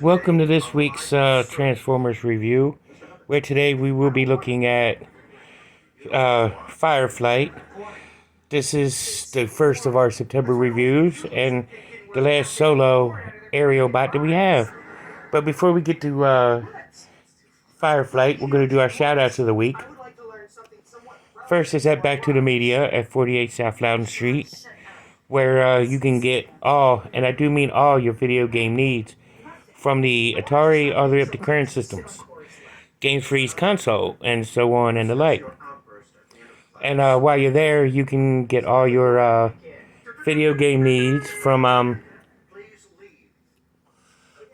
Welcome to this week's Transformers review, where today we will be looking at Fireflight. This is the first of our September reviews and the last solo aerial bot that we have. But before we get to Fireflight, we're going to do our shout-outs of the week. First is at Back to the Media at 48 South Loudon Street, where you can get all, and I do mean all, your video game needs, from the Atari all the way up to current systems, Games Freeze console, and so on and the like. And while you're there, you can get all your video game needs from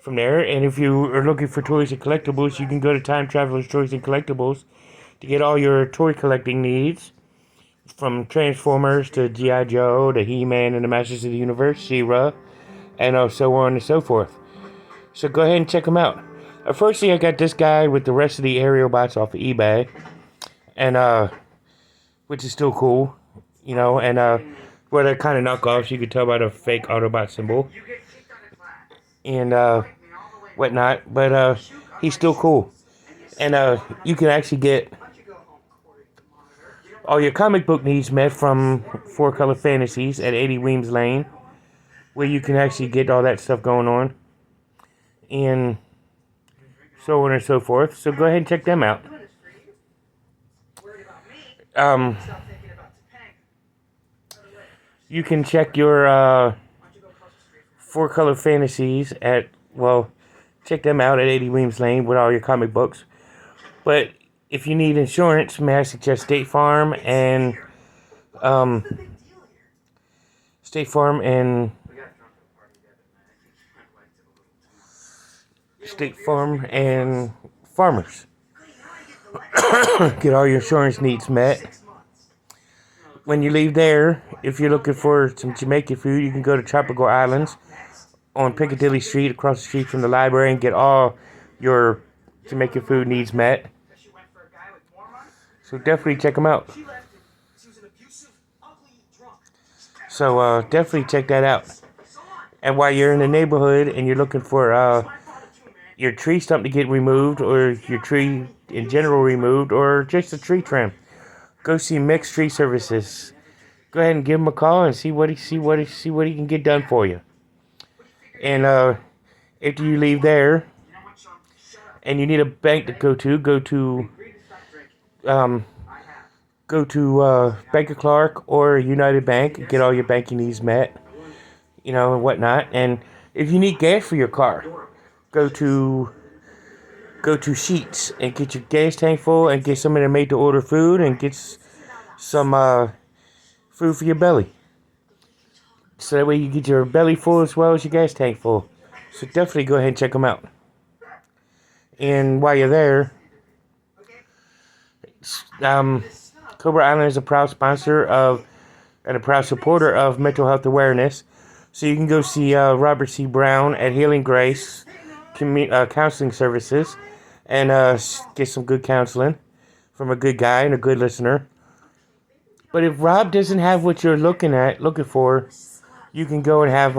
there. And if you are looking for toys and collectibles, you can go to Time Traveler's Toys and Collectibles to get all your toy collecting needs, from Transformers to G.I. Joe to He-Man and the Masters of the Universe, She-Ra, and so on and so forth. So go ahead and check them out. Firstly, I got this guy with the rest of the aerial bots off of eBay, and which is still cool, you know. And where they're kind of knockoffs, you can tell by the fake Autobot symbol and whatnot. But he's still cool, and you can actually get all your comic book needs met from Four Color Fantasies at 80 Weems Lane, where you can actually get all that stuff going on, and so on and so forth. So go ahead and check them out. You can check your Four Color Fantasies at, well, check them out at 80 Weems Lane with all your comic books. But if you need insurance, may I suggest State Farm and Farmers. Get all your insurance needs met. When you leave there, if you're looking for some Jamaican food, you can go to Tropical Islands on Piccadilly Street, across the street from the library, and get all your Jamaican food needs met. So definitely check them out. So definitely check that out. And while you're in the neighborhood and you're looking for your tree stump to get removed, or your tree in general removed, or just a tree trim, go see Mixed Tree Services. Go ahead and give him a call and see what he can get done for you. And after you leave there, and you need a bank to go to Bank of Clark or United Bank and get all your banking needs met, you know, and whatnot. And if you need gas for your car, go to Sheets and get your gas tank full, and get some of their made-to-order food, and get some food for your belly. So that way you get your belly full as well as your gas tank full. So definitely go ahead and check them out. And while you're there, Cobra Island is a proud sponsor of and a proud supporter of mental health awareness. So you can go see Robert C. Brown at Healing Grace Counseling Services, and get some good counseling from a good guy and a good listener. But if Rob doesn't have what you're looking for, you can go and have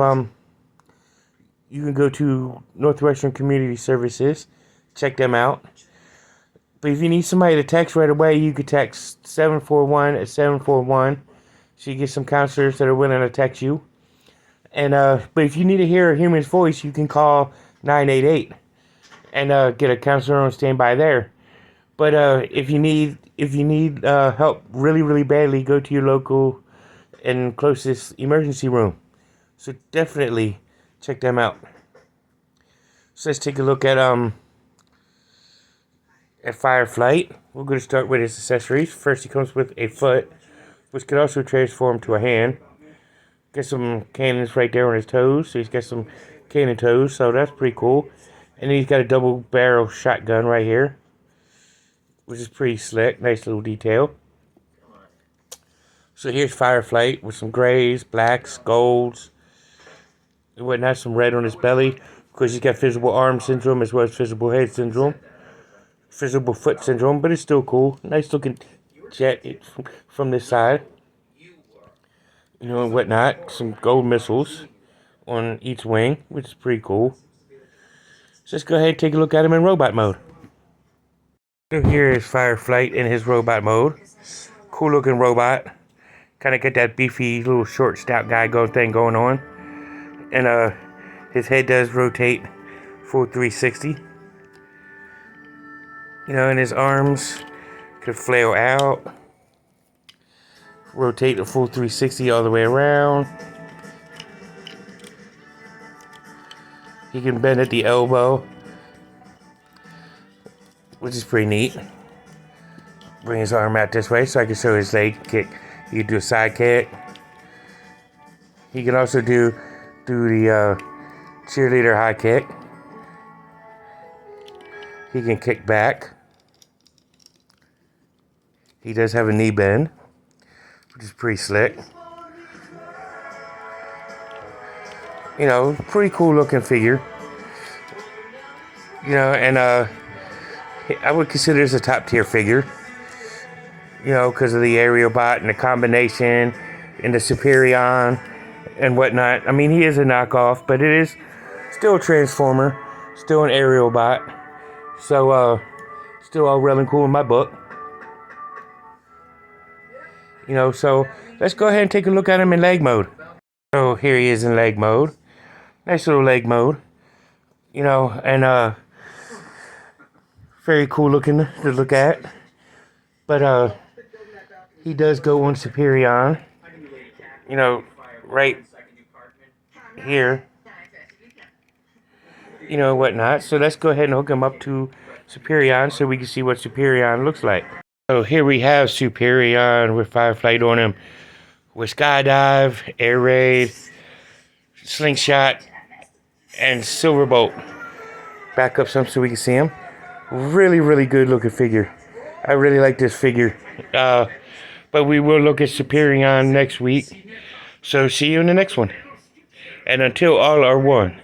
you can go to Northwestern Community Services, check them out. But if you need somebody to text right away, you could text 741 at 741. So you get some counselors that are willing to text you. And but if you need to hear a human's voice, you can call 988 and get a counselor on standby there. But if you need help really, really badly, go to your local and closest emergency room. So definitely check them out. So let's take a look at Fireflight. We're going to start with his accessories. First, he comes with a foot, which can also transform to a hand. Got some cannons right there on his toes, so he's got some cannon toes, so that's pretty cool. And then he's got a double barrel shotgun right here, which is pretty slick. Nice little detail. So here's Fireflight with some grays, blacks, golds, and whatnot. Some red on his belly. Of course, he's got visible arm syndrome as well as visible head syndrome. Visible foot syndrome, but it's still cool. Nice looking jet from this side. And whatnot. Some gold missiles on each wing, which is pretty cool. So let's go ahead and take a look at him in robot mode. So here is Fireflight in his robot mode. Cool looking robot. Kind of got that beefy little short stout guy going on. And his head does rotate full 360. You know, and his arms could flail out. Rotate the full 360 all the way around. He can bend at the elbow, which is pretty neat. Bring his arm out this way so I can show his leg kick. He can do a side kick. He can also do the cheerleader high kick. He can kick back. He does have a knee bend, which is pretty slick. You know, pretty cool looking figure. You know, and I would consider this a top tier figure. You know, because of the aerial bot and the combination and the Superion and whatnot. I mean, he is a knockoff, but it is still a Transformer, still an aerial bot. So, still all well and cool in my book. You know, so let's go ahead and take a look at him in leg mode. So here he is in leg mode. Nice little leg mode. You know, and very cool looking to look at. But he does go on Superion. You know, right here. You know, whatnot. So let's go ahead and hook him up to Superion so we can see what Superion looks like. So here we have Superion with Fireflight on him. With Skydive, Air Raid, Slingshot, and Silverbolt. Back up some so we can see him. Really, really good looking figure. I really like this figure. But we will look at Superion next week. So see you in the next one. And until all are one.